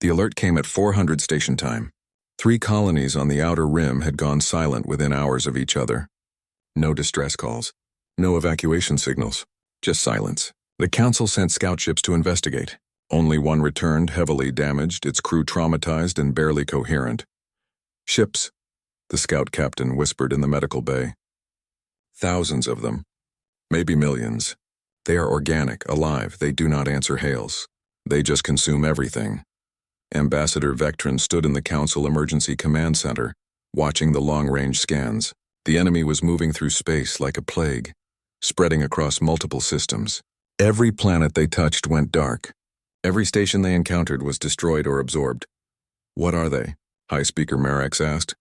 The alert came at 400 station time. 3 colonies on the outer rim had gone silent within hours of each other. No distress calls. No evacuation signals. Just silence. The Council sent scout ships to investigate. Only one returned, heavily damaged, its crew traumatized and barely coherent. Ships, the scout captain whispered in the medical bay. Thousands of them. Maybe millions. They are organic, alive. They do not answer hails. They just consume everything. Ambassador Vectron stood in the Council Emergency Command Center, watching the long-range scans. The enemy was moving through space like a plague, spreading across multiple systems. Every planet they touched went dark. Every station they encountered was destroyed or absorbed. What are they? High Speaker Marax asked.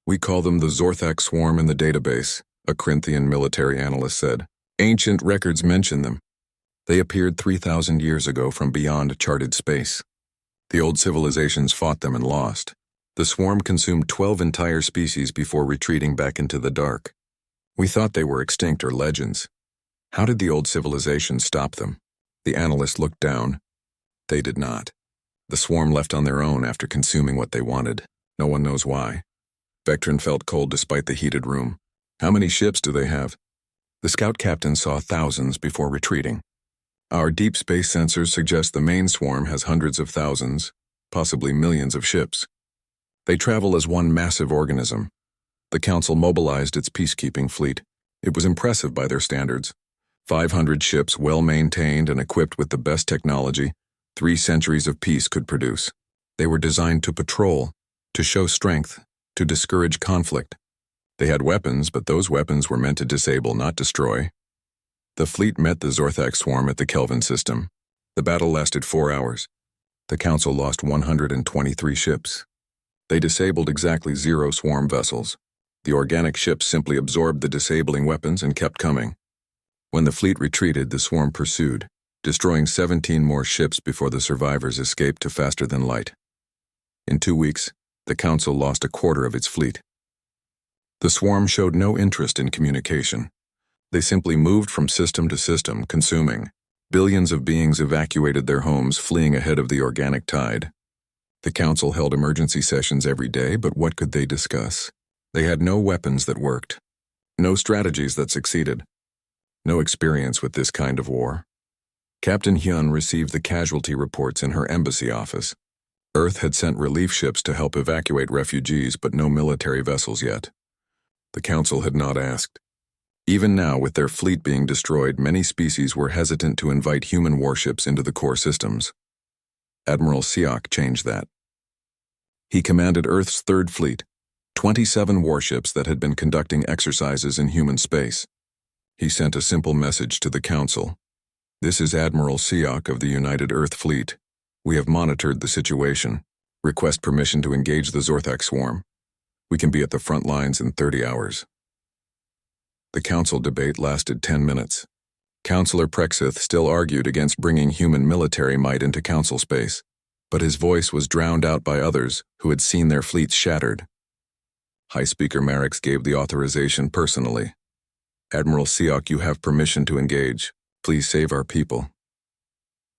We call them the Zorthak Swarm in the database, a Corinthian military analyst said. Ancient records mention them. They appeared 3,000 years ago from beyond charted space. The old civilizations fought them and lost. The swarm consumed 12 entire species before retreating back into the dark. We thought they were extinct or legends. How did the old civilizations stop them? The analyst looked down. They did not. The swarm left on their own after consuming what they wanted. No one knows why. Vectron felt cold despite the heated room. How many ships do they have? The scout captain saw thousands before retreating. Our deep space sensors suggest the main swarm has hundreds of thousands, possibly millions of ships. They travel as one massive organism. The Council mobilized its peacekeeping fleet. It was impressive by their standards. 500 ships well maintained and equipped with the best technology 3 centuries of peace could produce. They were designed to patrol, to show strength, to discourage conflict. They had weapons, but those weapons were meant to disable, not destroy. The fleet met the Zorthak swarm at the Kelvin system. The battle lasted 4 hours. The Council lost 123 ships. They disabled exactly 0 swarm vessels. The organic ships simply absorbed the disabling weapons and kept coming. When the fleet retreated, the swarm pursued, destroying 17 more ships before the survivors escaped to faster than light. In 2 weeks, the Council lost a quarter of its fleet. The swarm showed no interest in communication. They simply moved from system to system, consuming. Billions of beings evacuated their homes, fleeing ahead of the organic tide. The Council held emergency sessions every day, but what could they discuss? They had no weapons that worked, no strategies that succeeded, no experience with this kind of war. Captain Hyun received the casualty reports in her embassy office. Earth had sent relief ships to help evacuate refugees, but no military vessels yet. The Council had not asked. Even now, with their fleet being destroyed, many species were hesitant to invite human warships into the core systems. Admiral Siak changed that. He commanded Earth's 3rd Fleet, 27 warships that had been conducting exercises in human space. He sent a simple message to the Council. This is Admiral Siak of the United Earth Fleet. We have monitored the situation. Request permission to engage the Zorthak swarm. We can be at the front lines in 30 hours. The Council debate lasted 10 minutes. Councillor Prexith still argued against bringing human military might into Council space, but his voice was drowned out by others who had seen their fleets shattered. High Speaker Marix gave the authorization personally. Admiral Siak, you have permission to engage. Please save our people.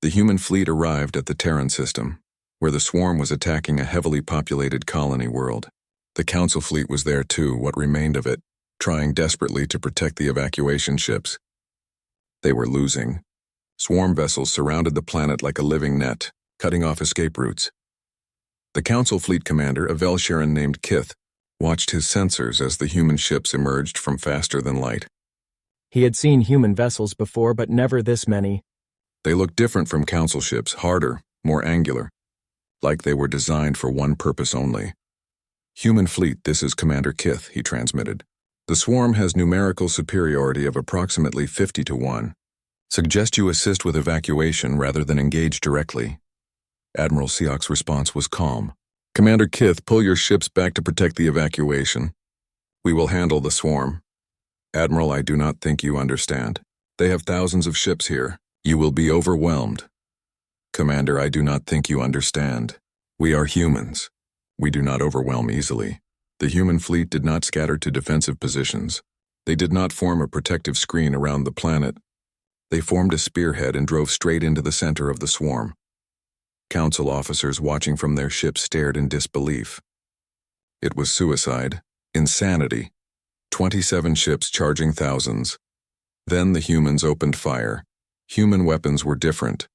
The human fleet arrived at the Terran system, where the swarm was attacking a heavily populated colony world. The Council fleet was there too, what remained of it, trying desperately to protect the evacuation ships. They were losing. Swarm vessels surrounded the planet like a living net, cutting off escape routes. The Council fleet commander, a Velsharan named Kith, watched his sensors as the human ships emerged from faster than light. He had seen human vessels before, but never this many. They looked different from Council ships, harder, more angular, like they were designed for one purpose only. Human fleet, this is Commander Kith, he transmitted. The swarm has numerical superiority of approximately 50 to 1. Suggest you assist with evacuation rather than engage directly. Admiral Siak's response was calm. Commander Kith, pull your ships back to protect the evacuation. We will handle the swarm. Admiral, I do not think you understand. They have thousands of ships here. You will be overwhelmed. Commander, I do not think you understand. We are humans. We do not overwhelm easily. The human fleet did not scatter to defensive positions. They did not form a protective screen around the planet. They formed a spearhead and drove straight into the center of the swarm. Council officers watching from their ships stared in disbelief. It was suicide, insanity. 27 ships charging thousands. Then the humans opened fire. Human weapons were different.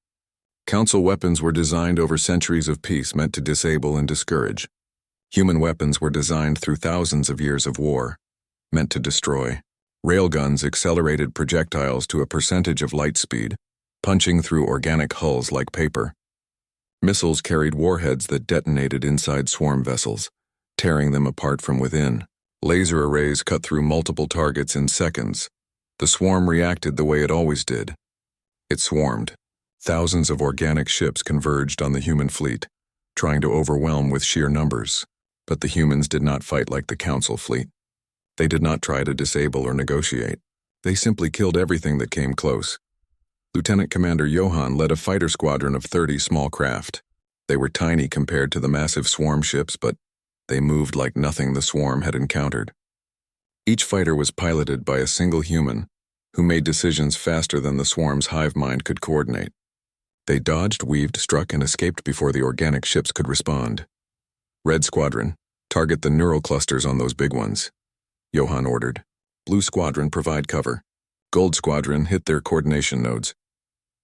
Council weapons were designed over centuries of peace meant to disable and discourage. Human weapons were designed through thousands of years of war, meant to destroy. Railguns accelerated projectiles to a percentage of light speed, punching through organic hulls like paper. Missiles carried warheads that detonated inside swarm vessels, tearing them apart from within. Laser arrays cut through multiple targets in seconds. The swarm reacted the way it always did. It swarmed. Thousands of organic ships converged on the human fleet, trying to overwhelm with sheer numbers. But the humans did not fight like the Council fleet. They did not try to disable or negotiate. They simply killed everything that came close. Lieutenant Commander Johann led a fighter squadron of 30 small craft. They were tiny compared to the massive swarm ships, but they moved like nothing the swarm had encountered. Each fighter was piloted by a single human, who made decisions faster than the swarm's hive mind could coordinate. They dodged, weaved, struck, and escaped before the organic ships could respond. Red Squadron, target the neural clusters on those big ones, Johann ordered. Blue Squadron, provide cover. Gold Squadron, hit their coordination nodes.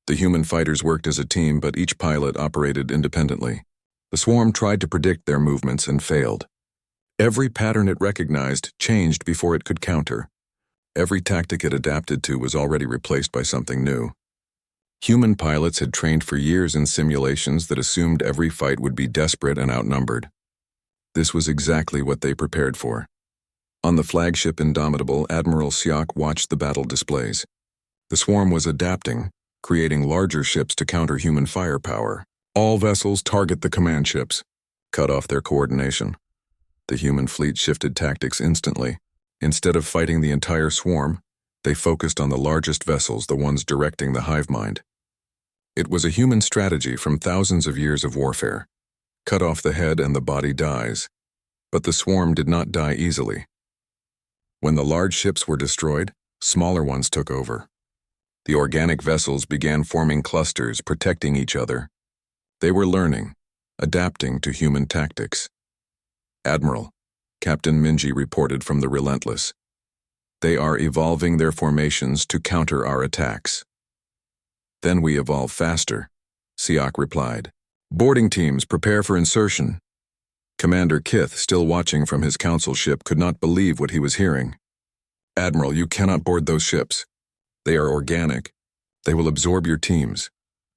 The human fighters worked as a team, but each pilot operated independently. The swarm tried to predict their movements and failed. Every pattern it recognized changed before it could counter. Every tactic it adapted to was already replaced by something new. Human pilots had trained for years in simulations that assumed every fight would be desperate and outnumbered. This was exactly what they prepared for. On the flagship Indomitable, Admiral Siak watched the battle displays. The swarm was adapting, creating larger ships to counter human firepower. All vessels target the command ships. Cut off their coordination. The human fleet shifted tactics instantly. Instead of fighting the entire swarm, they focused on the largest vessels, the ones directing the hive mind. It was a human strategy from thousands of years of warfare. Cut off the head and the body dies. But the swarm did not die easily. When the large ships were destroyed, smaller ones took over. The organic vessels began forming clusters, protecting each other. They were learning, adapting to human tactics. Admiral, Captain Minji reported from the Relentless. They are evolving their formations to counter our attacks. Then we evolve faster, Siak replied. Boarding teams, prepare for insertion. Commander Kith, still watching from his council ship, could not believe what he was hearing. Admiral, you cannot board those ships. They are organic. They will absorb your teams.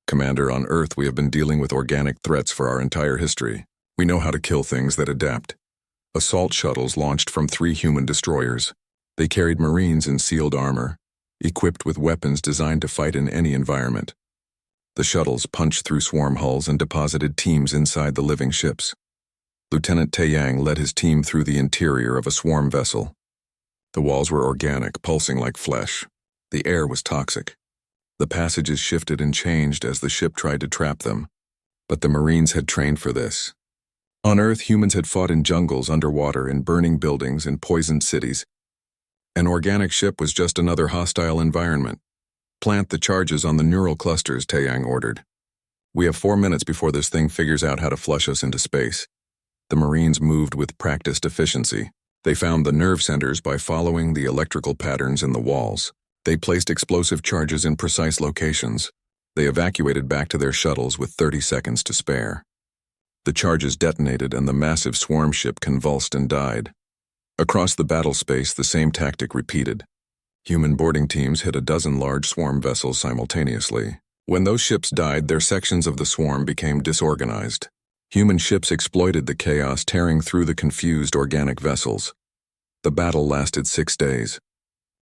Commander, on Earth we have been dealing with organic threats for our entire history. We know how to kill things that adapt. Assault shuttles launched from 3 human destroyers. They carried Marines in sealed armor, equipped with weapons designed to fight in any environment. The shuttles punched through swarm hulls and deposited teams inside the living ships. Lieutenant Taeyang led his team through the interior of a swarm vessel. The walls were organic, pulsing like flesh. The air was toxic. The passages shifted and changed as the ship tried to trap them. But the Marines had trained for this. On Earth, humans had fought in jungles, underwater, in burning buildings, in poisoned cities. An organic ship was just another hostile environment. Plant the charges on the neural clusters, Taeyang ordered. We have 4 minutes before this thing figures out how to flush us into space. The Marines moved with practiced efficiency. They found the nerve centers by following the electrical patterns in the walls. They placed explosive charges in precise locations. They evacuated back to their shuttles with 30 seconds to spare. The charges detonated and the massive swarm ship convulsed and died. Across the battle space, the same tactic repeated. Human boarding teams hit a dozen large swarm vessels simultaneously. When those ships died, their sections of the swarm became disorganized. Human ships exploited the chaos, tearing through the confused organic vessels. The battle lasted 6 days.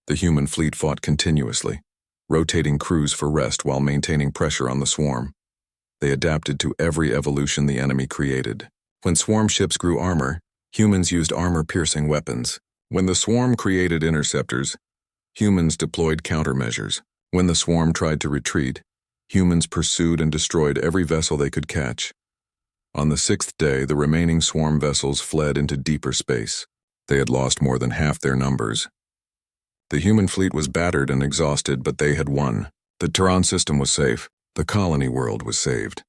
The human fleet fought continuously, rotating crews for rest while maintaining pressure on the swarm. They adapted to every evolution the enemy created. When swarm ships grew armor, humans used armor-piercing weapons. When the swarm created interceptors, humans deployed countermeasures. When the swarm tried to retreat, humans pursued and destroyed every vessel they could catch. On the 6th day, the remaining swarm vessels fled into deeper space. They had lost more than half their numbers. The human fleet was battered and exhausted, but they had won. The Tehran system was safe. The colony world was saved.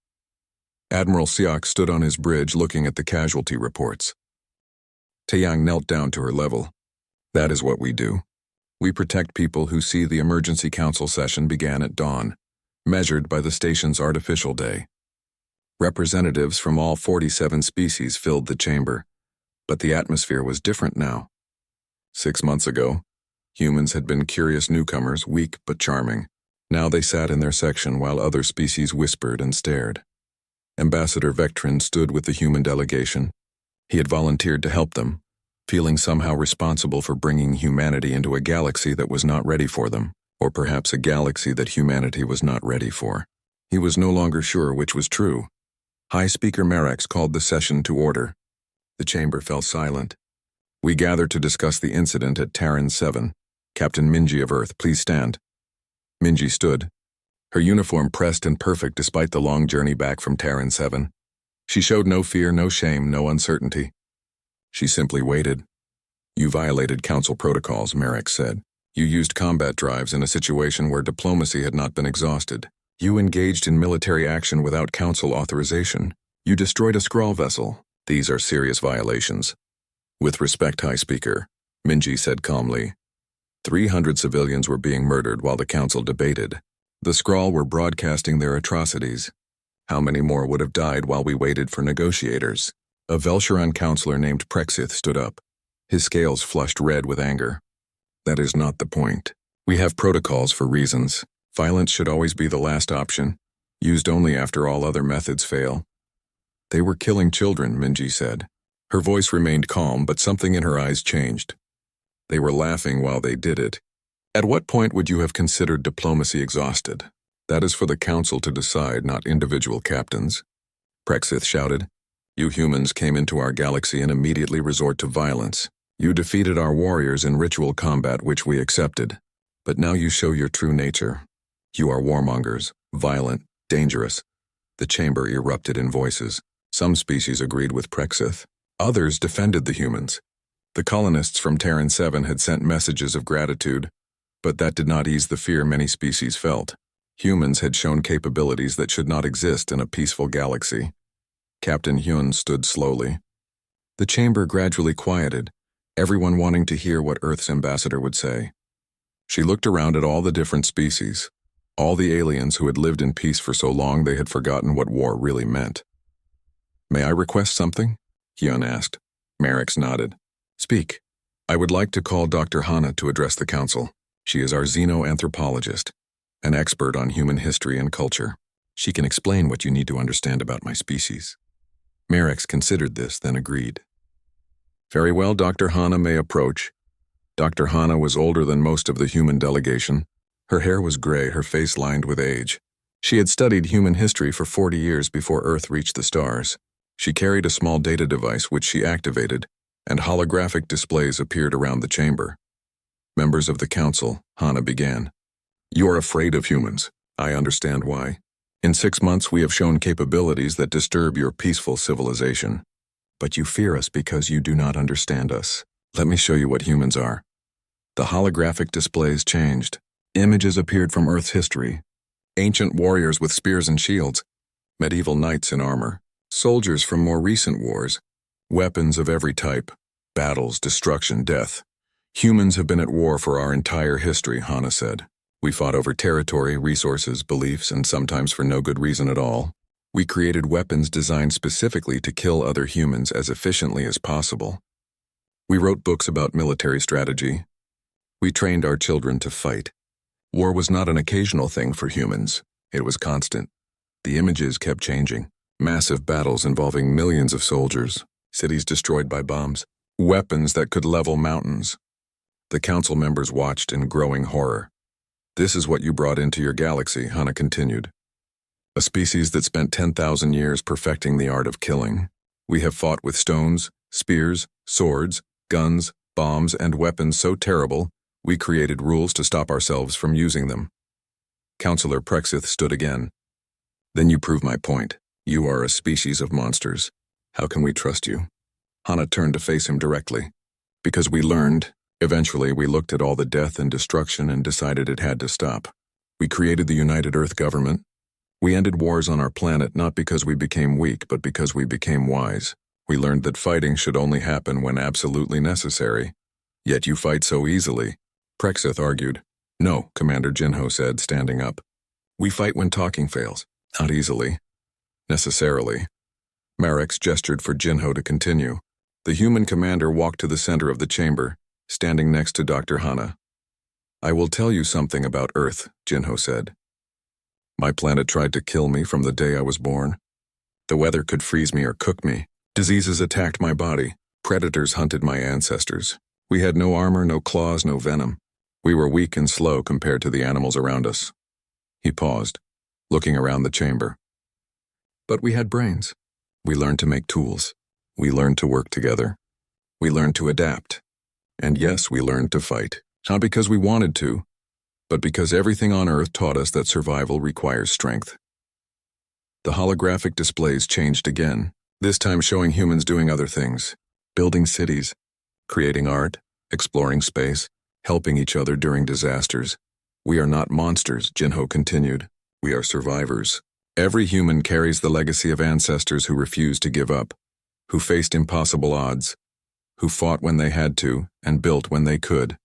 Admiral Siak stood on his bridge looking at the casualty reports. Taeyang knelt down to her level. That is what we do. We protect people who see the emergency council session began at dawn, measured by the station's artificial day. Representatives from all 47 species filled the chamber, but the atmosphere was different now. 6 months ago, humans had been curious newcomers, weak but charming. Now they sat in their section while other species whispered and stared. Ambassador Vectrin stood with the human delegation. He had volunteered to help them, feeling somehow responsible for bringing humanity into a galaxy that was not ready for them, or perhaps a galaxy that humanity was not ready for. He was no longer sure which was true. High Speaker Marax called the session to order. The chamber fell silent. We gather to discuss the incident at Terran 7. Captain Minji of Earth, please stand. Minji stood, her uniform pressed and perfect despite the long journey back from Terran 7. She showed no fear, no shame, no uncertainty. She simply waited. You violated council protocols, Marax said. You used combat drives in a situation where diplomacy had not been exhausted. You engaged in military action without council authorization. You destroyed a Skrull vessel. These are serious violations. With respect, High Speaker, Minji said calmly. 300 civilians were being murdered while the council debated. The Skrull were broadcasting their atrocities. How many more would have died while we waited for negotiators? A Velsharan counselor named Prexith stood up. His scales flushed red with anger. That is not the point. We have protocols for reasons. Violence should always be the last option, used only after all other methods fail. They were killing children, Minji said. Her voice remained calm, but something in her eyes changed. They were laughing while they did it. At what point would you have considered diplomacy exhausted? That is for the council to decide, not individual captains. Prexith shouted. You humans came into our galaxy and immediately resort to violence. You defeated our warriors in ritual combat, which we accepted. But now you show your true nature. You are warmongers, violent, dangerous. The chamber erupted in voices. Some species agreed with Prexith. Others defended the humans. The colonists from Terran 7 had sent messages of gratitude, but that did not ease the fear many species felt. Humans had shown capabilities that should not exist in a peaceful galaxy. Captain Hyun stood slowly. The chamber gradually quieted, everyone wanting to hear what Earth's ambassador would say. She looked around at all the different species, all the aliens who had lived in peace for so long they had forgotten what war really meant. May I request something? Hyun asked. Marax nodded. Speak. I would like to call Dr. Hana to address the council. She is our xenoanthropologist, an expert on human history and culture. She can explain what you need to understand about my species. Marax considered this, then agreed. Very well, Dr. Hana may approach. Dr. Hana was older than most of the human delegation. Her hair was gray, her face lined with age. She had studied human history for 40 years before Earth reached the stars. She carried a small data device which she activated, and holographic displays appeared around the chamber. Members of the council, Hana began. You are afraid of humans. I understand why. In 6 months we have shown capabilities that disturb your peaceful civilization. But you fear us because you do not understand us. Let me show you what humans are. The holographic displays changed. Images appeared from Earth's history. Ancient warriors with spears and shields. Medieval knights in armor. Soldiers from more recent wars. Weapons of every type. Battles, destruction, death. Humans have been at war for our entire history, Hana said. We fought over territory, resources, beliefs, and sometimes for no good reason at all. We created weapons designed specifically to kill other humans as efficiently as possible. We wrote books about military strategy. We trained our children to fight. War was not an occasional thing for humans. It was constant. The images kept changing. Massive battles involving millions of soldiers, cities destroyed by bombs, weapons that could level mountains. The council members watched in growing horror. This is what you brought into your galaxy, Hana continued. A species that spent 10,000 years perfecting the art of killing. We have fought with stones, spears, swords, guns, bombs, and weapons so terrible, we created rules to stop ourselves from using them. Counselor Prexith stood again. Then you prove my point. You are a species of monsters. How can we trust you? Hana turned to face him directly. Because we learned. Eventually, we looked at all the death and destruction and decided it had to stop. We created the United Earth government. We ended wars on our planet not because we became weak, but because we became wise. We learned that fighting should only happen when absolutely necessary. Yet you fight so easily, Prexith argued. No, Commander Jinho said, standing up. We fight when talking fails. Not easily. Necessarily. Marex gestured for Jinho to continue. The human commander walked to the center of the chamber, standing next to Dr. Hana. I will tell you something about Earth, Jinho said. My planet tried to kill me from the day I was born. The weather could freeze me or cook me. Diseases attacked my body. Predators hunted my ancestors. We had no armor, no claws, no venom. We were weak and slow compared to the animals around us. He paused, looking around the chamber. But we had brains. We learned to make tools. We learned to work together. We learned to adapt. And yes, we learned to fight. Not because we wanted to, but because everything on Earth taught us that survival requires strength. The holographic displays changed again, this time showing humans doing other things, building cities, creating art, exploring space, helping each other during disasters. We are not monsters, Jinho continued. We are survivors. Every human carries the legacy of ancestors who refused to give up, who faced impossible odds, who fought when they had to and built when they could.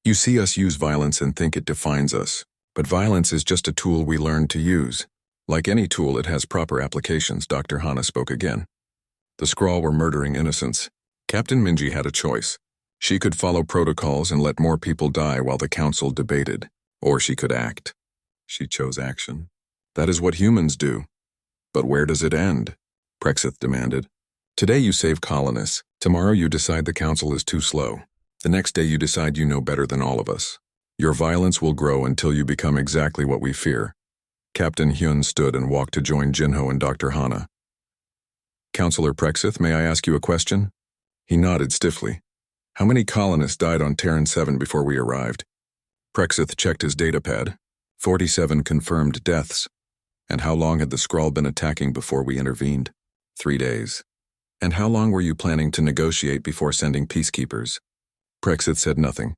You see us use violence and think it defines us, but violence is just a tool we learn to use. Like any tool, it has proper applications, Dr. Hana spoke again. The Skrull were murdering innocents. Captain Minji had a choice. She could follow protocols and let more people die while the council debated, or she could act. She chose action. That is what humans do. But where does it end? Prexith demanded. Today you save colonists. Tomorrow you decide the council is too slow. The next day you decide you know better than all of us. Your violence will grow until you become exactly what we fear. Captain Hyun stood and walked to join Jinho and Dr. Hana. Counselor Prexith, may I ask you a question? He nodded stiffly. How many colonists died on Terran 7 before we arrived? Prexith checked his datapad. 47 confirmed deaths. And how long had the Skrull been attacking before we intervened? 3 days. And how long were you planning to negotiate before sending peacekeepers? Prexith said nothing.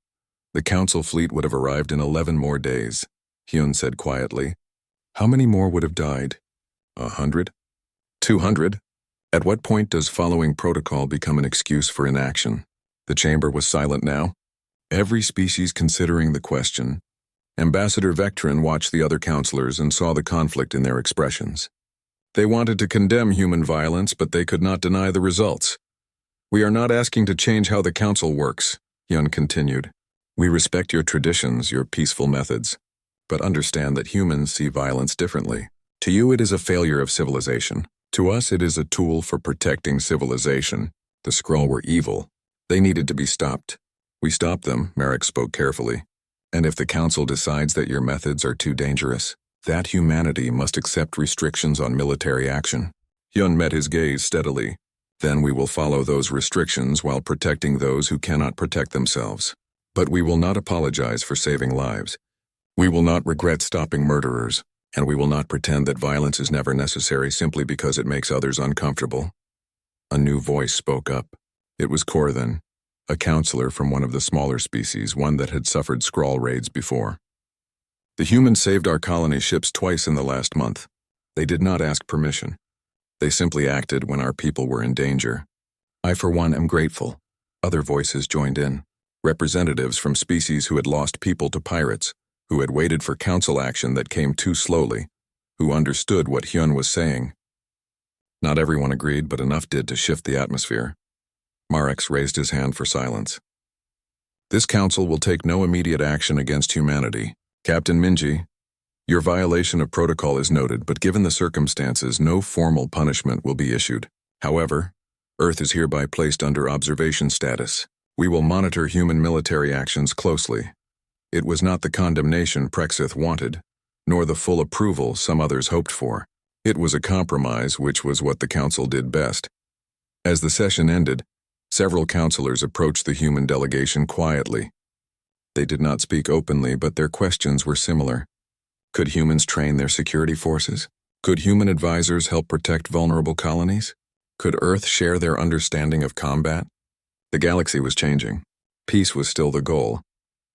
The council fleet would have arrived in 11 more days, Hyun said quietly. How many more would have died? 100? 200? At what point does following protocol become an excuse for inaction? The chamber was silent now. Every species considering the question. Ambassador Vectrin watched the other counselors and saw the conflict in their expressions. They wanted to condemn human violence, but they could not deny the results. We are not asking to change how the council works, Hyun continued. We respect your traditions, your peaceful methods, but understand that humans see violence differently. To you, it is a failure of civilization. To us, it is a tool for protecting civilization. The Skrull were evil. They needed to be stopped. We stopped them, Merrick spoke carefully. And if the council decides that your methods are too dangerous, that humanity must accept restrictions on military action. Hyun met his gaze steadily. Then we will follow those restrictions while protecting those who cannot protect themselves. But we will not apologize for saving lives. We will not regret stopping murderers, and we will not pretend that violence is never necessary simply because it makes others uncomfortable. A new voice spoke up. It was Korthan, a counselor from one of the smaller species, one that had suffered Skrull raids before. The humans saved our colony ships twice in the last month. They did not ask permission. They simply acted when our people were in danger. I, for one, am grateful. Other voices joined in. Representatives from species who had lost people to pirates, who had waited for council action that came too slowly, who understood what Hyun was saying. Not everyone agreed, but enough did to shift the atmosphere. Marex raised his hand for silence. This council will take no immediate action against humanity. Captain Minji, your violation of protocol is noted, but given the circumstances, no formal punishment will be issued. However, Earth is hereby placed under observation status. We will monitor human military actions closely. It was not the condemnation Prexith wanted, nor the full approval some others hoped for. It was a compromise, which was what the council did best. As the session ended, several counselors approached the human delegation quietly. They did not speak openly, but their questions were similar. Could humans train their security forces? Could human advisors help protect vulnerable colonies? Could Earth share their understanding of combat? The galaxy was changing. Peace was still the goal.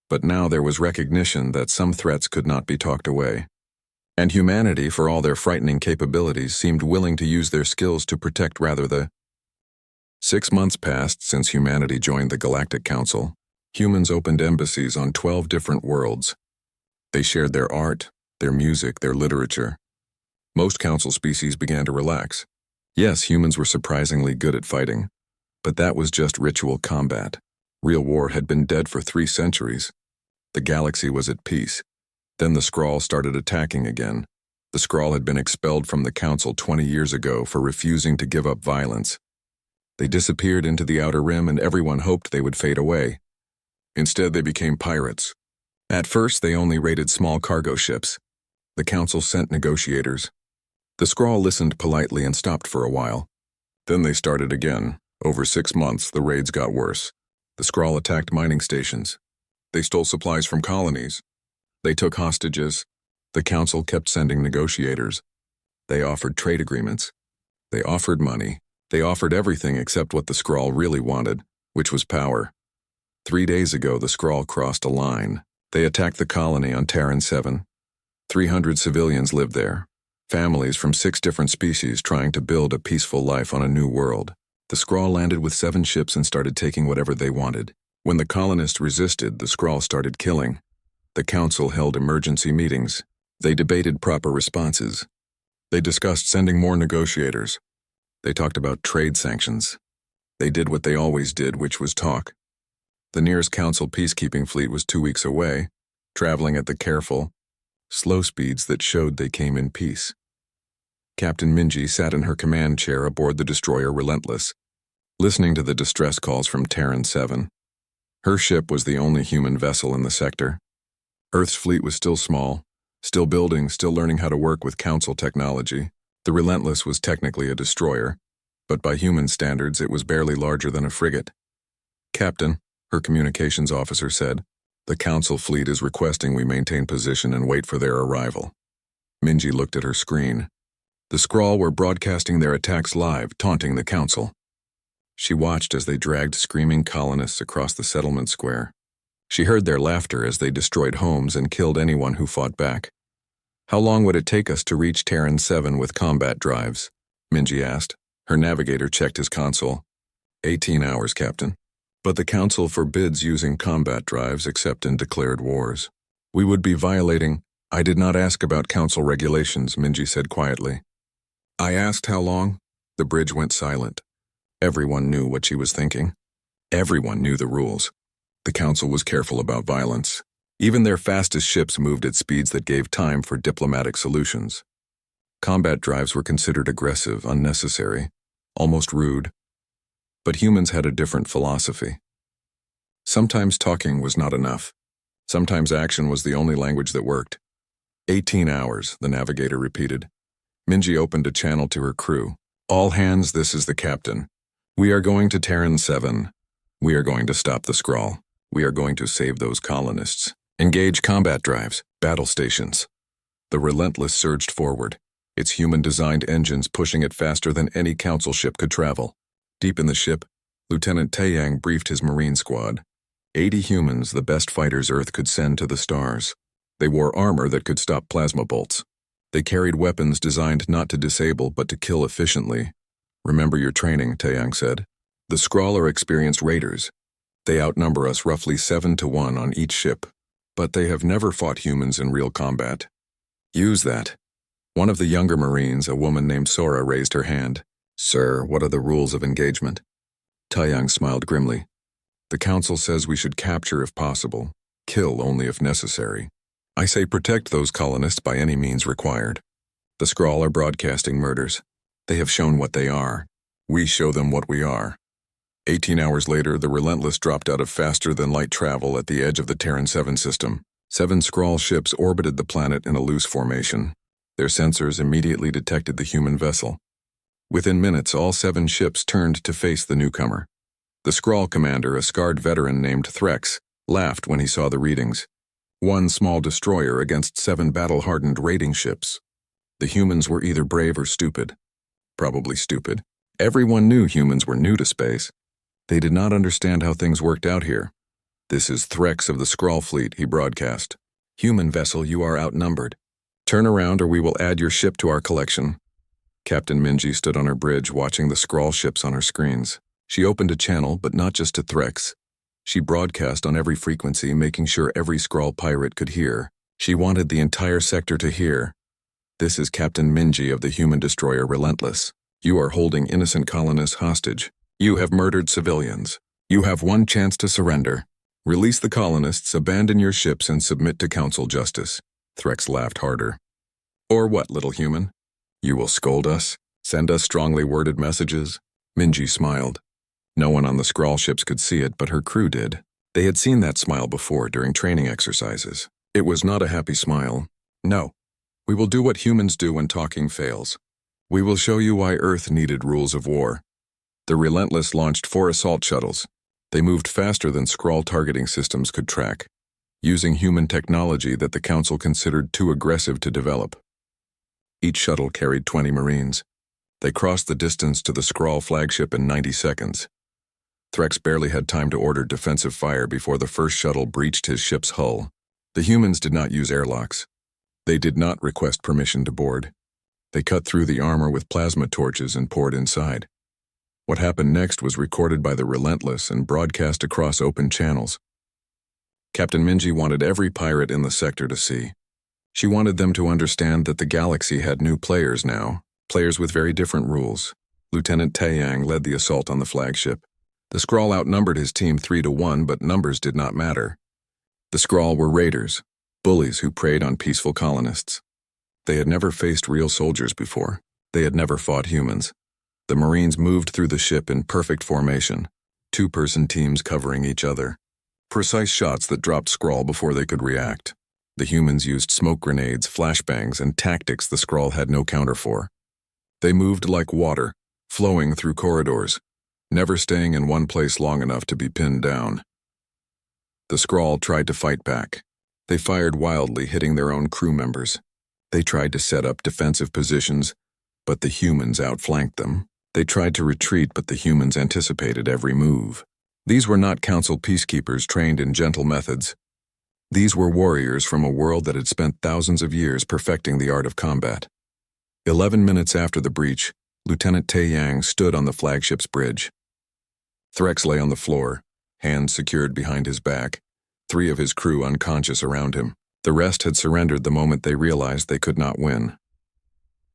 But now there was recognition that some threats could not be talked away. And humanity, for all their frightening capabilities, seemed willing to use their skills to protect rather the 6 months passed since humanity joined the Galactic Council. Humans opened embassies on 12 different worlds. They shared their art, their music, their literature. Most council species began to relax. Yes, humans were surprisingly good at fighting, but that was just ritual combat. Real war had been dead for 3 centuries. The galaxy was at peace. Then the Skrull started attacking again. The Skrull had been expelled from the Council 20 years ago for refusing to give up violence. They disappeared into the Outer Rim and everyone hoped they would fade away. Instead, they became pirates. At first, they only raided small cargo ships. The Council sent negotiators. The Skrull listened politely and stopped for a while. Then they started again. Over 6 months, the raids got worse. The Skrull attacked mining stations. They stole supplies from colonies. They took hostages. The Council kept sending negotiators. They offered trade agreements. They offered money. They offered everything except what the Skrull really wanted, which was power. 3 days ago, the Skrull crossed a line. They attacked the colony on Terran 7. 300 civilians lived there. Families from 6 different species trying to build a peaceful life on a new world. The Skrull landed with 7 ships and started taking whatever they wanted. When the colonists resisted, the Skrull started killing. The Council held emergency meetings. They debated proper responses. They discussed sending more negotiators. They talked about trade sanctions. They did what they always did, which was talk. The nearest Council peacekeeping fleet was 2 weeks away, traveling at the careful, slow speeds that showed they came in peace. Captain Minji sat in her command chair aboard the destroyer Relentless, listening to the distress calls from Terran 7. Her ship was the only human vessel in the sector. Earth's fleet was still small, still building, still learning how to work with Council technology. The Relentless was technically a destroyer, but by human standards it was barely larger than a frigate. Captain, her communications officer said, the Council fleet is requesting we maintain position and wait for their arrival. Minji looked at her screen. The Skrull were broadcasting their attacks live, taunting the Council. She watched as they dragged screaming colonists across the settlement square. She heard their laughter as they destroyed homes and killed anyone who fought back. How long would it take us to reach Terran 7 with combat drives? Minji asked. Her navigator checked his console. 18 hours, Captain. But the Council forbids using combat drives except in declared wars. We would be violating. I did not ask about Council regulations, Minji said quietly. I asked how long. The bridge went silent. Everyone knew what she was thinking. Everyone knew the rules. The Council was careful about violence. Even their fastest ships moved at speeds that gave time for diplomatic solutions. Combat drives were considered aggressive, unnecessary, almost rude. But humans had a different philosophy. Sometimes talking was not enough. Sometimes action was the only language that worked. 18 hours, the navigator repeated. Minji opened a channel to her crew. All hands, this is the captain. We are going to Terran 7. We are going to stop the Skrull. We are going to save those colonists. Engage combat drives, battle stations. The Relentless surged forward, its human-designed engines pushing it faster than any Council ship could travel. Deep in the ship, Lieutenant Taeyang briefed his Marine squad. 80 humans, the best fighters Earth could send to the stars. They wore armor that could stop plasma bolts. They carried weapons designed not to disable but to kill efficiently. Remember your training, Taeyang said. The Skrull are experienced raiders. They outnumber us roughly 7 to 1 on each ship. But they have never fought humans in real combat. Use that. One of the younger Marines, a woman named Sora, raised her hand. Sir, what are the rules of engagement? Taeyang smiled grimly. The Council says we should capture if possible, kill only if necessary. I say protect those colonists by any means required. The Skrull are broadcasting murders. They have shown what they are. We show them what we are. 18 hours later, the Relentless dropped out of faster-than-light travel at the edge of the Terran 7 system. 7 Skrull ships orbited the planet in a loose formation. Their sensors immediately detected the human vessel. Within minutes, all 7 ships turned to face the newcomer. The Skrull commander, a scarred veteran named Threx, laughed when he saw the readings. 1 small destroyer against 7 battle-hardened raiding ships. The humans were either brave or stupid. Probably stupid. Everyone knew humans were new to space. They did not understand how things worked out here. This is Threx of the Skrull fleet, he broadcast. Human vessel, you are outnumbered. Turn around or we will add your ship to our collection. Captain Minji stood on her bridge watching the scrawl ships on her screens. She opened a channel, but not just to Threx. She broadcast on every frequency, making sure every scrawl pirate could hear. She wanted the entire sector to hear. This is Captain Minji of the human destroyer Relentless. You are holding innocent colonists hostage. You have murdered civilians. You have one chance to surrender. Release the colonists, abandon your ships, and submit to council justice. Threx laughed harder. Or what, little human? You will scold us? Send us strongly worded messages? Minji smiled. No one on the scrawl ships could see it, but her crew did. They had seen that smile before during training exercises. It was not a happy smile. No. We will do what humans do when talking fails. We will show you why Earth needed rules of war. The Relentless launched 4 assault shuttles. They moved faster than scrawl targeting systems could track, using human technology that the Council considered too aggressive to develop. Each shuttle carried 20 Marines. They crossed the distance to the scrawl flagship in 90 seconds. Threx barely had time to order defensive fire before the first shuttle breached his ship's hull. The humans did not use airlocks. They did not request permission to board. They cut through the armor with plasma torches and poured inside. What happened next was recorded by the Relentless and broadcast across open channels. Captain Minji wanted every pirate in the sector to see. She wanted them to understand that the galaxy had new players now, players with very different rules. Lieutenant Taeyang led the assault on the flagship. The Skrull outnumbered his team 3-1, but numbers did not matter. The Skrull were raiders, bullies who preyed on peaceful colonists. They had never faced real soldiers before. They had never fought humans. The Marines moved through the ship in perfect formation, 2-person teams covering each other. Precise shots that dropped Skrull before they could react. The humans used smoke grenades, flashbangs, and tactics the Skrull had no counter for. They moved like water, flowing through corridors, never staying in one place long enough to be pinned down. The Skrull tried to fight back. They fired wildly, hitting their own crew members. They tried to set up defensive positions, but the humans outflanked them. They tried to retreat, but the humans anticipated every move. These were not Council peacekeepers trained in gentle methods. These were warriors from a world that had spent thousands of years perfecting the art of combat. 11 minutes after the breach, Lieutenant Taeyang stood on the flagship's bridge. Threx lay on the floor, hands secured behind his back, 3 of his crew unconscious around him. The rest had surrendered the moment they realized they could not win.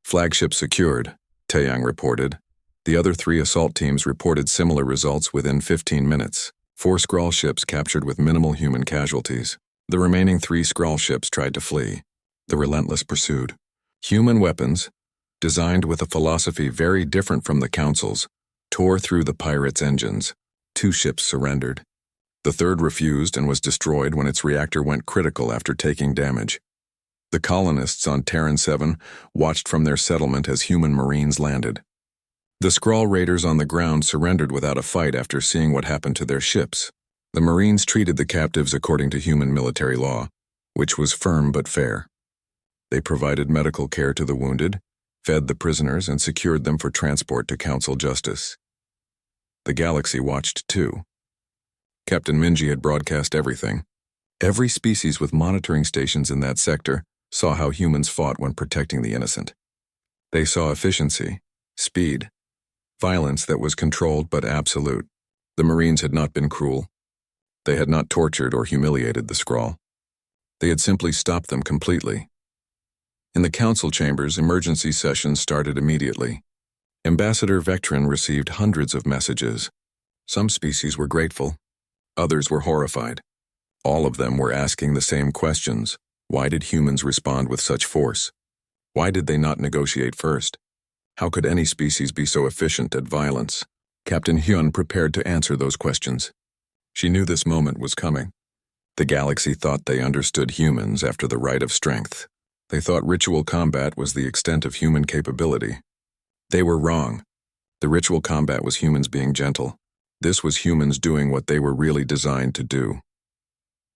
Flagship secured, Taeyang reported. The other 3 assault teams reported similar results within 15 minutes. 4 Skrull ships captured with minimal human casualties. The remaining 3 Skrull ships tried to flee. The Relentless pursued. Human weapons, designed with a philosophy very different from the Council's, tore through the pirates' engines. 2 ships surrendered. The 3rd refused and was destroyed when its reactor went critical after taking damage. The colonists on Terran 7 watched from their settlement as human Marines landed. The Skrull raiders on the ground surrendered without a fight after seeing what happened to their ships. The Marines treated the captives according to human military law, which was firm but fair. They provided medical care to the wounded, fed the prisoners, and secured them for transport to Council justice. The galaxy watched too. Captain Minji had broadcast everything. Every species with monitoring stations in that sector saw how humans fought when protecting the innocent. They saw efficiency, speed, violence that was controlled but absolute. The Marines had not been cruel. They had not tortured or humiliated the Skrull. They had simply stopped them completely. In the council chambers, emergency sessions started immediately. Ambassador Vectrin received hundreds of messages. Some species were grateful. Others were horrified. All of them were asking the same questions. Why did humans respond with such force? Why did they not negotiate first? How could any species be so efficient at violence? Captain Hyun prepared to answer those questions. She knew this moment was coming. The galaxy thought they understood humans after the rite of strength. They thought ritual combat was the extent of human capability. They were wrong. The ritual combat was humans being gentle. This was humans doing what they were really designed to do.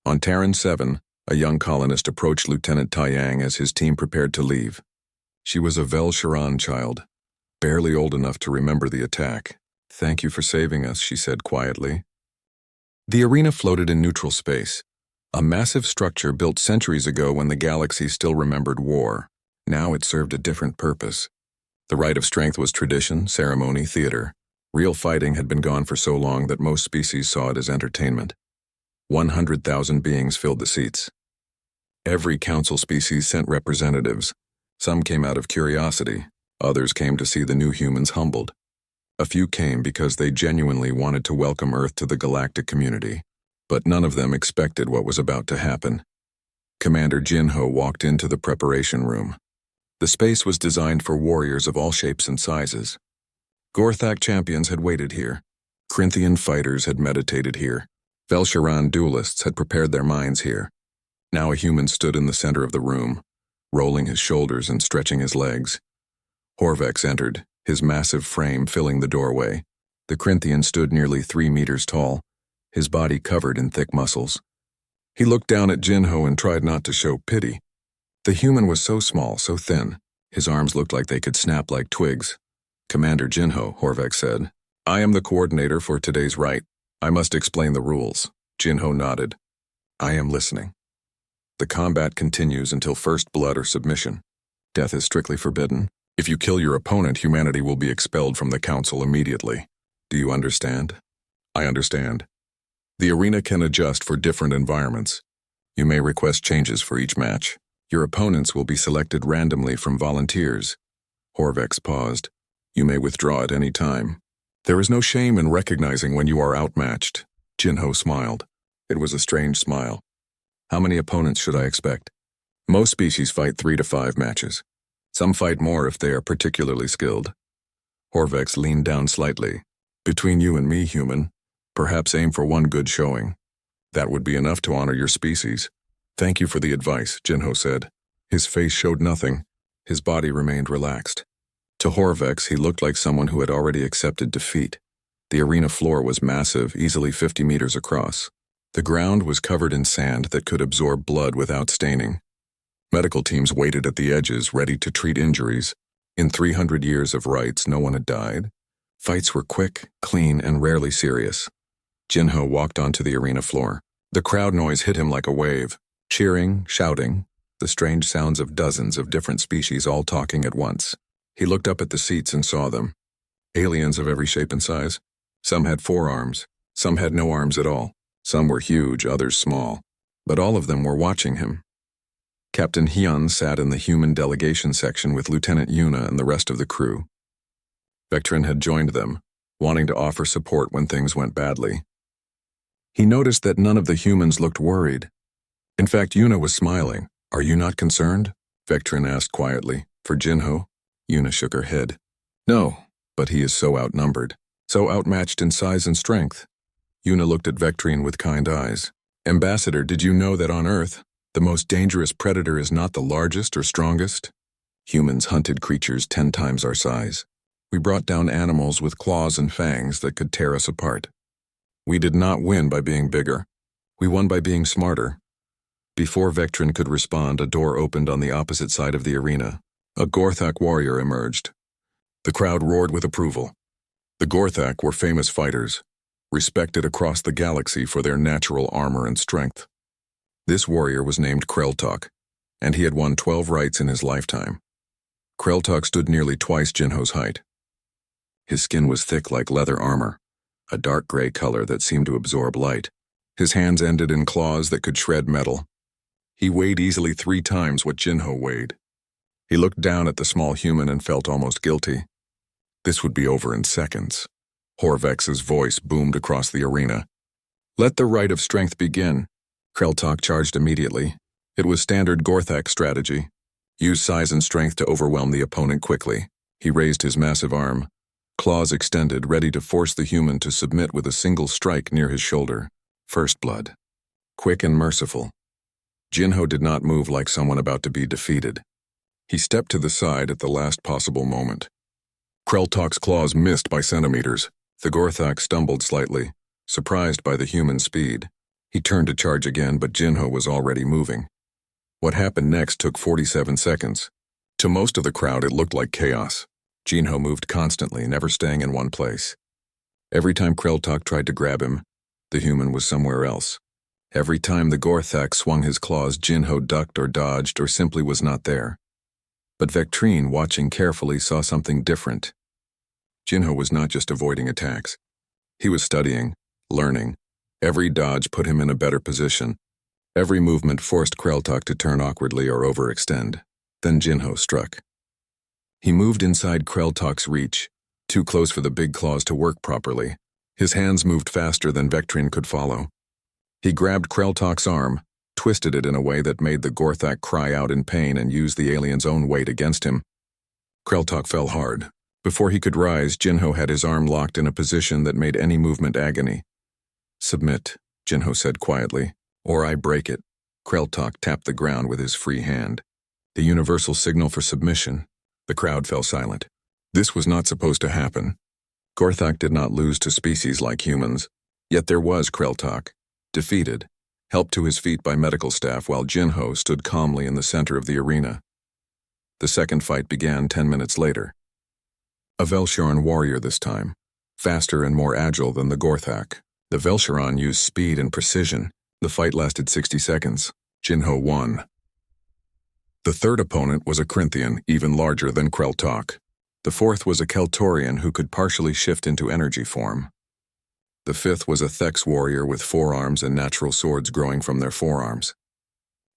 On Terran 7, a young colonist approached Lieutenant Taeyang as his team prepared to leave. She was a Vel Sharan child, barely old enough to remember the attack. "Thank you for saving us," she said quietly. The arena floated in neutral space. A massive structure built centuries ago when the galaxy still remembered war. Now it served a different purpose. The rite of strength was tradition, ceremony, theater. Real fighting had been gone for so long that most species saw it as entertainment. 100,000 beings filled the seats. Every council species sent representatives. Some came out of curiosity, others came to see the new humans humbled. A few came because they genuinely wanted to welcome Earth to the galactic community, but none of them expected what was about to happen. Commander Jinho walked into the preparation room. The space was designed for warriors of all shapes and sizes. Gorthak champions had waited here. Corinthian fighters had meditated here. Velsharan duelists had prepared their minds here. Now a human stood in the center of the room, rolling his shoulders and stretching his legs. Horvex entered, his massive frame filling the doorway. The Corinthian stood nearly 3 meters tall, his body covered in thick muscles. He looked down at Jinho and tried not to show pity. The human was so small, so thin. His arms looked like they could snap like twigs. "Commander Jinho," Horvex said, "I am the coordinator for today's rite. I must explain the rules." Jinho nodded. "I am listening. The combat continues until first blood or submission. Death is strictly forbidden. If you kill your opponent, humanity will be expelled from the council immediately. Do you understand?" "I understand. The arena can adjust for different environments. You may request changes for each match. Your opponents will be selected randomly from volunteers." Horvex paused. "You may withdraw at any time. There is no shame in recognizing when you are outmatched." Jinho smiled. It was a strange smile. "How many opponents should I expect?" "Most species fight 3 to 5 matches. Some fight more if they are particularly skilled." Horvex leaned down slightly. "Between you and me, human, perhaps aim for one good showing. That would be enough to honor your species." "Thank you for the advice," Jinho said. His face showed nothing. His body remained relaxed. To Horvex, he looked like someone who had already accepted defeat. The arena floor was massive, easily 50 meters across. The ground was covered in sand that could absorb blood without staining. Medical teams waited at the edges, ready to treat injuries. In 300 years of rites, no one had died. Fights were quick, clean, and rarely serious. Jinho walked onto the arena floor. The crowd noise hit him like a wave. Cheering, shouting, the strange sounds of dozens of different species all talking at once. He looked up at the seats and saw them. Aliens of every shape and size. Some had 4 arms. Some had no arms at all. Some were huge, others small. But all of them were watching him. Captain Hyun sat in the human delegation section with Lieutenant Yuna and the rest of the crew. Vectrin had joined them, wanting to offer support when things went badly. He noticed that none of the humans looked worried. In fact, Yuna was smiling. "Are you not concerned?" Vectrin asked quietly. "For Jinho?" Yuna shook her head. "No, but he is so outnumbered, so outmatched in size and strength." Yuna looked at Vectrin with kind eyes. "Ambassador, did you know that on Earth, the most dangerous predator is not the largest or strongest? Humans hunted creatures 10 times our size. We brought down animals with claws and fangs that could tear us apart. We did not win by being bigger. We won by being smarter." Before Vectrin could respond, a door opened on the opposite side of the arena. A Gorthak warrior emerged. The crowd roared with approval. The Gorthak were famous fighters, respected across the galaxy for their natural armor and strength. This warrior was named Kreltok, and he had won 12 rights in his lifetime. Kreltok stood nearly twice Jinho's height. His skin was thick like leather armor, a dark gray color that seemed to absorb light. His hands ended in claws that could shred metal. He weighed easily 3 times what Jinho weighed. He looked down at the small human and felt almost guilty. This would be over in seconds. Horvex's voice boomed across the arena. "Let the rite of strength begin." Kreltok charged immediately. It was standard Gorthak strategy. Use size and strength to overwhelm the opponent quickly. He raised his massive arm, claws extended, ready to force the human to submit with a single strike near his shoulder. First blood. Quick and merciful. Jinho did not move like someone about to be defeated. He stepped to the side at the last possible moment. Kreltok's claws missed by centimeters. The Gorthak stumbled slightly, surprised by the human speed. He turned to charge again, but Jinho was already moving. What happened next took 47 seconds. To most of the crowd, it looked like chaos. Jinho moved constantly, never staying in one place. Every time Kreltok tried to grab him, the human was somewhere else. Every time the Gorthak swung his claws, Jinho ducked or dodged or simply was not there. But Vectrine, watching carefully, saw something different. Jinho was not just avoiding attacks. He was studying, learning. Every dodge put him in a better position. Every movement forced Kreltok to turn awkwardly or overextend. Then Jinho struck. He moved inside Kreltok's reach, too close for the big claws to work properly. His hands moved faster than Vectrine could follow. He grabbed Kreltok's arm, twisted it in a way that made the Gorthak cry out in pain and used the alien's own weight against him. Kreltok fell hard. Before he could rise, Jinho had his arm locked in a position that made any movement agony. "Submit," Jinho said quietly, "or I break it." Kreltok tapped the ground with his free hand. The universal signal for submission. The crowd fell silent. This was not supposed to happen. Gorthak did not lose to species like humans. Yet there was Kreltok, defeated, helped to his feet by medical staff while Jinho stood calmly in the center of the arena. The second fight began 10 minutes later. A Velsharan warrior this time, faster and more agile than the Gorthak. The Velsharan used speed and precision. The fight lasted 60 seconds. Jinho won. The third opponent was a Corinthian, even larger than Kreltok. The fourth was a Keltorian who could partially shift into energy form. The fifth was a Thex warrior with forearms and natural swords growing from their forearms.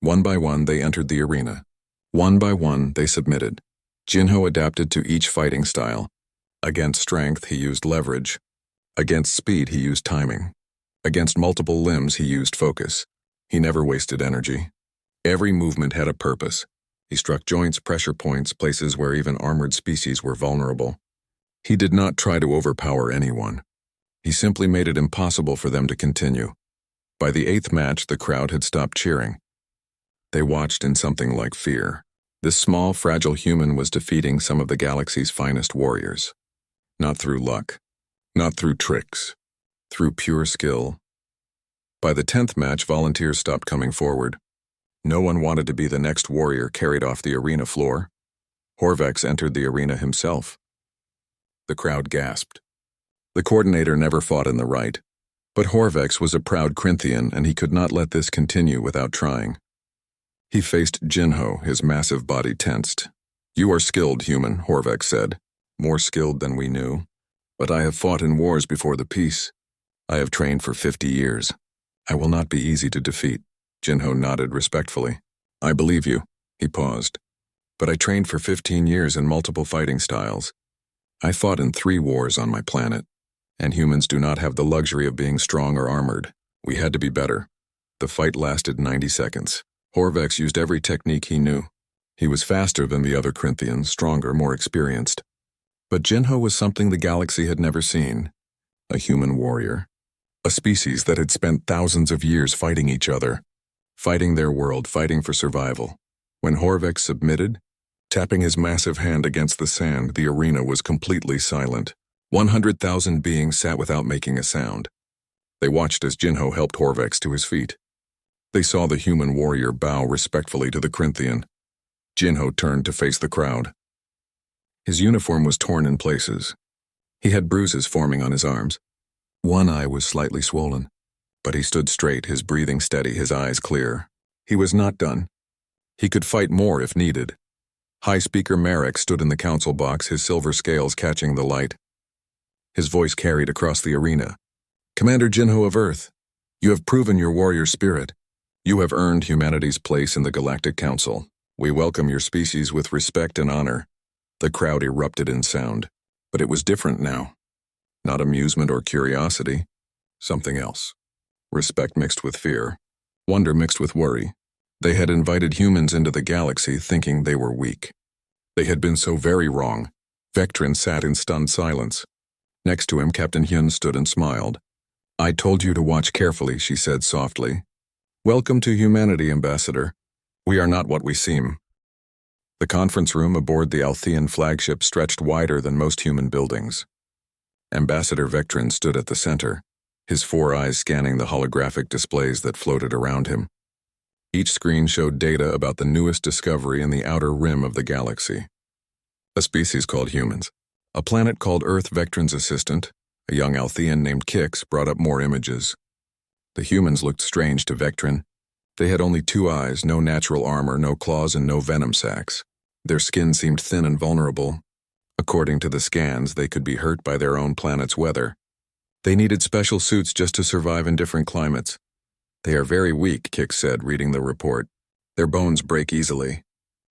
One by one, they entered the arena. One by one, they submitted. Jinho adapted to each fighting style. Against strength, he used leverage. Against speed, he used timing. Against multiple limbs, he used focus. He never wasted energy. Every movement had a purpose. He struck joints, pressure points, places where even armored species were vulnerable. He did not try to overpower anyone. He simply made it impossible for them to continue. By the 8th match, the crowd had stopped cheering. They watched in something like fear. This small, fragile human was defeating some of the galaxy's finest warriors. Not through luck. Not through tricks. Through pure skill. By the 10th match, volunteers stopped coming forward. No one wanted to be the next warrior carried off the arena floor. Horvex entered the arena himself. The crowd gasped. The coordinator never fought in the right, but Horvex was a proud Corinthian and he could not let this continue without trying. He faced Jinho, his massive body tensed. "You are skilled, human," Horvex said. "More skilled than we knew. But I have fought in wars before the peace. I have trained for 50 years. I will not be easy to defeat." Jinho nodded respectfully. "I believe you." He paused. "But I trained for 15 years in multiple fighting styles. I fought in 3 wars on my planet, and humans do not have the luxury of being strong or armored. We had to be better." The fight lasted 90 seconds. Horvex used every technique he knew. He was faster than the other Corinthians, stronger, more experienced. But Jinho was something the galaxy had never seen. A human warrior. A species that had spent thousands of years fighting each other. Fighting their world, fighting for survival. When Horvex submitted, tapping his massive hand against the sand, the arena was completely silent. 100,000 beings sat without making a sound. They watched as Jinho helped Horvex to his feet. They saw the human warrior bow respectfully to the Corinthian. Jinho turned to face the crowd. His uniform was torn in places. He had bruises forming on his arms. One eye was slightly swollen, but he stood straight, his breathing steady, his eyes clear. He was not done. He could fight more if needed. High Speaker Marek stood in the council box, his silver scales catching the light. His voice carried across the arena. "Commander Jinho of Earth, you have proven your warrior spirit. You have earned humanity's place in the Galactic Council. We welcome your species with respect and honor." The crowd erupted in sound, but it was different now. Not amusement or curiosity, something else. Respect mixed with fear, wonder mixed with worry. They had invited humans into the galaxy thinking they were weak. They had been so very wrong. Vectrine sat in stunned silence. Next to him, Captain Hyun stood and smiled. "I told you to watch carefully," she said softly. "Welcome to humanity, Ambassador. We are not what we seem." The conference room aboard the Althean flagship stretched wider than most human buildings. Ambassador Vectrine stood at the center, his 4 eyes scanning the holographic displays that floated around him. Each screen showed data about the newest discovery in the outer rim of the galaxy. A species called humans. A planet called Earth. Vectrine's assistant, a young Althean named Kix, brought up more images. The humans looked strange to Vectrin. They had only 2 eyes, no natural armor, no claws, and no venom sacs. Their skin seemed thin and vulnerable. According to the scans, they could be hurt by their own planet's weather. They needed special suits just to survive in different climates. They are very weak, Kix said, reading the report. Their bones break easily.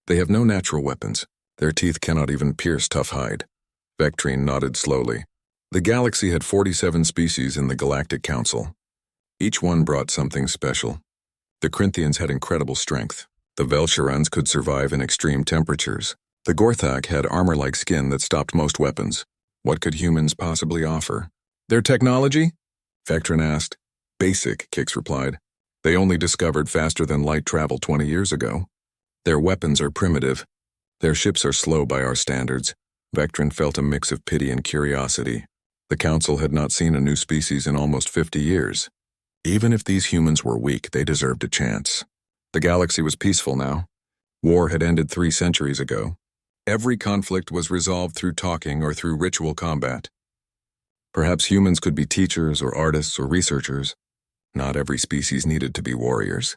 They have no natural weapons. Their teeth cannot even pierce tough hide. Vectrin nodded slowly. The galaxy had 47 species in the Galactic Council. Each one brought something special. The Corinthians had incredible strength. The Vel'Sharans could survive in extreme temperatures. The Gorthak had armor-like skin that stopped most weapons. What could humans possibly offer? Their technology? Vectrin asked. Basic, Kix replied. They only discovered faster-than-light travel 20 years ago. Their weapons are primitive. Their ships are slow by our standards. Vectrin felt a mix of pity and curiosity. The Council had not seen a new species in almost 50 years. Even if these humans were weak, they deserved a chance. The galaxy was peaceful now. War had ended 3 centuries ago. Every conflict was resolved through talking or through ritual combat. Perhaps humans could be teachers or artists or researchers. Not every species needed to be warriors.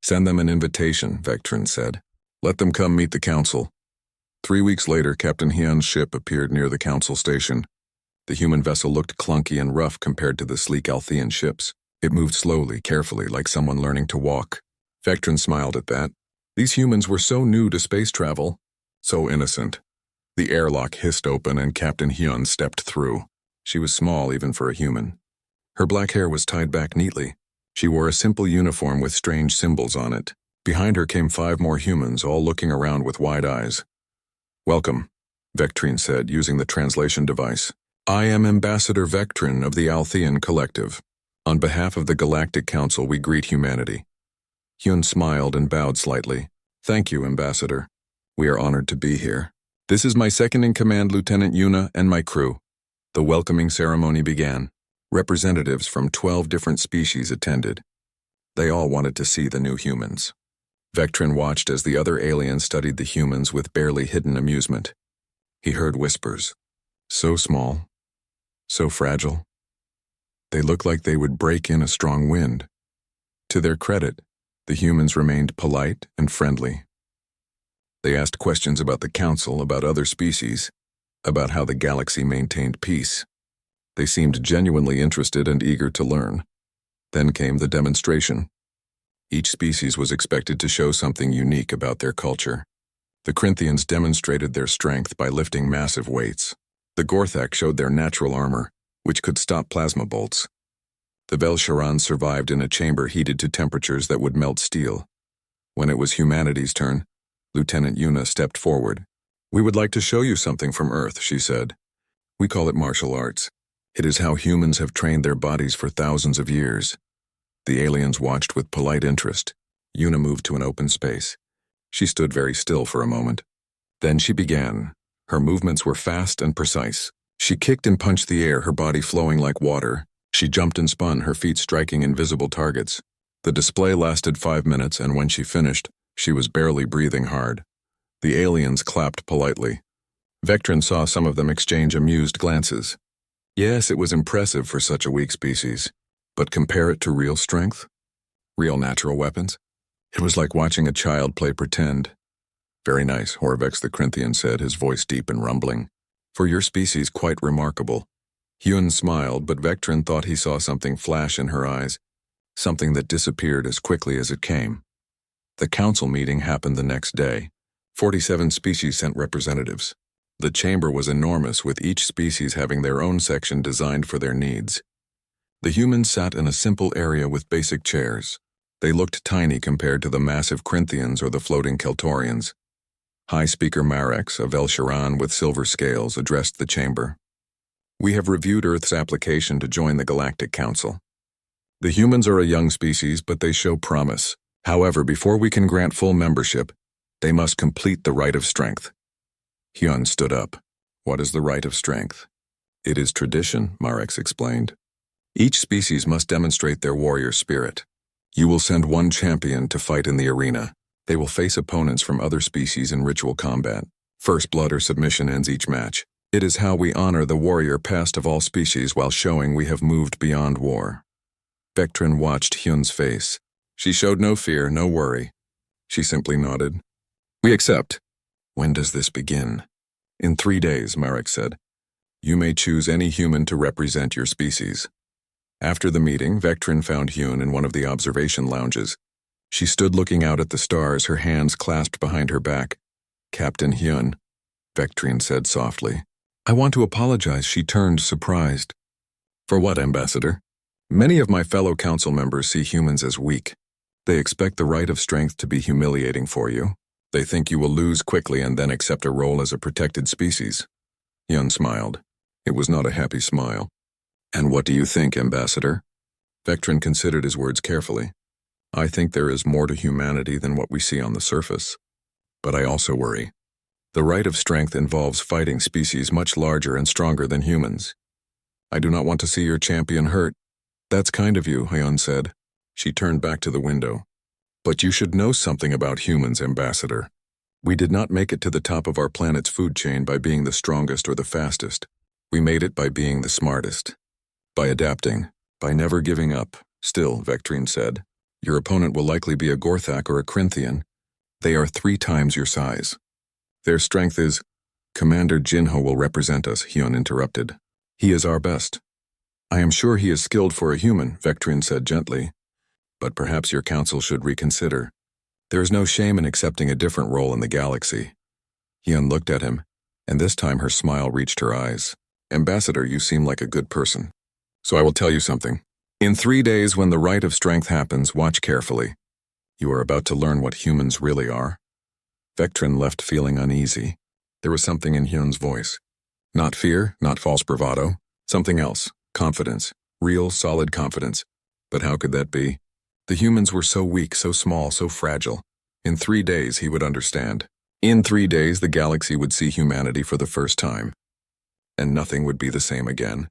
Send them an invitation, Vectrin said. Let them come meet the Council. 3 weeks later, Captain Hyun's ship appeared near the Council station. The human vessel looked clunky and rough compared to the sleek Althean ships. It moved slowly, carefully, like someone learning to walk. Vectrin smiled at that. These humans were so new to space travel, so innocent. The airlock hissed open and Captain Hyun stepped through. She was small even for a human. Her black hair was tied back neatly. She wore a simple uniform with strange symbols on it. Behind her came 5 more humans, all looking around with wide eyes. Welcome, Vectrin said, using the translation device. I am Ambassador Vectrin of the Althean Collective. On behalf of the Galactic Council, we greet humanity. Hyun smiled and bowed slightly. Thank you, Ambassador. We are honored to be here. This is my second-in-command, Lieutenant Yuna, and my crew. The welcoming ceremony began. Representatives from 12 different species attended. They all wanted to see the new humans. Vectrin watched as the other aliens studied the humans with barely hidden amusement. He heard whispers. So small. So fragile. They looked like they would break in a strong wind. To their credit, the humans remained polite and friendly. They asked questions about the Council, about other species, about how the galaxy maintained peace. They seemed genuinely interested and eager to learn. Then came the demonstration. Each species was expected to show something unique about their culture. The Corinthians demonstrated their strength by lifting massive weights. The Gorthak showed their natural armor, which could stop plasma bolts. The Vel'Sharans survived in a chamber heated to temperatures that would melt steel. When it was humanity's turn, Lieutenant Yuna stepped forward. We would like to show you something from Earth, she said. We call it martial arts. It is how humans have trained their bodies for thousands of years. The aliens watched with polite interest. Yuna moved to an open space. She stood very still for a moment. Then she began. Her movements were fast and precise. She kicked and punched the air, her body flowing like water. She jumped and spun, her feet striking invisible targets. The display lasted 5 minutes, and when she finished, she was barely breathing hard. The aliens clapped politely. Vectrin saw some of them exchange amused glances. Yes, it was impressive for such a weak species. But compare it to real strength? Real natural weapons? It was like watching a child play pretend. Very nice, Horvex the Corinthian said, his voice deep and rumbling. For your species, quite remarkable. Hyun smiled, but Vectrin thought he saw something flash in her eyes, something that disappeared as quickly as it came. The council meeting happened the next day. 47 species sent representatives. The chamber was enormous, with each species having their own section designed for their needs. The humans sat in a simple area with basic chairs. They looked tiny compared to the massive Corinthians or the floating Keltorians. High Speaker Marex, a Vel'Sharan with silver scales, addressed the chamber. We have reviewed Earth's application to join the Galactic Council. The humans are a young species, but they show promise. However, before we can grant full membership, they must complete the Rite of Strength. Hyun stood up. What is the Rite of Strength? It is tradition, Marex explained. Each species must demonstrate their warrior spirit. You will send one champion to fight in the arena. They will face opponents from other species in ritual combat. First blood or submission ends each match. It is how we honor the warrior past of all species while showing we have moved beyond war. Vectrin watched Hyun's face. She showed no fear, no worry. She simply nodded. We accept. When does this begin? In 3 days, Marek said. You may choose any human to represent your species. After the meeting, Vectrin found Hyun in one of the observation lounges. She stood looking out at the stars, her hands clasped behind her back. Captain Hyun, Vectrin said softly. I want to apologize, she turned, surprised. For what, Ambassador? Many of my fellow council members see humans as weak. They expect the right of strength to be humiliating for you. They think you will lose quickly and then accept a role as a protected species. Hyun smiled. It was not a happy smile. And what do you think, Ambassador? Vectrin considered his words carefully. I think there is more to humanity than what we see on the surface. But I also worry. The right of strength involves fighting species much larger and stronger than humans. I do not want to see your champion hurt. That's kind of you, Hyun said. She turned back to the window. But you should know something about humans, Ambassador. We did not make it to the top of our planet's food chain by being the strongest or the fastest. We made it by being the smartest. By adapting. By never giving up. Still, Vectrin said. Your opponent will likely be a Gorthak or a Corinthian. They are 3 times your size. Their strength is... Commander Jinho will represent us, Hyun interrupted. He is our best. I am sure he is skilled for a human, Vectrin said gently. But perhaps your council should reconsider. There is no shame in accepting a different role in the galaxy. Hyun looked at him, and this time her smile reached her eyes. Ambassador, you seem like a good person. So I will tell you something. In 3 days, when the right of strength happens, watch carefully. You are about to learn what humans really are. Vectrin left feeling uneasy. There was something in Hyun's voice. Not fear, not false bravado. Something else. Confidence. Real, solid confidence. But how could that be? The humans were so weak, so small, so fragile. In 3 days, he would understand. In 3 days, the galaxy would see humanity for the first time. And nothing would be the same again.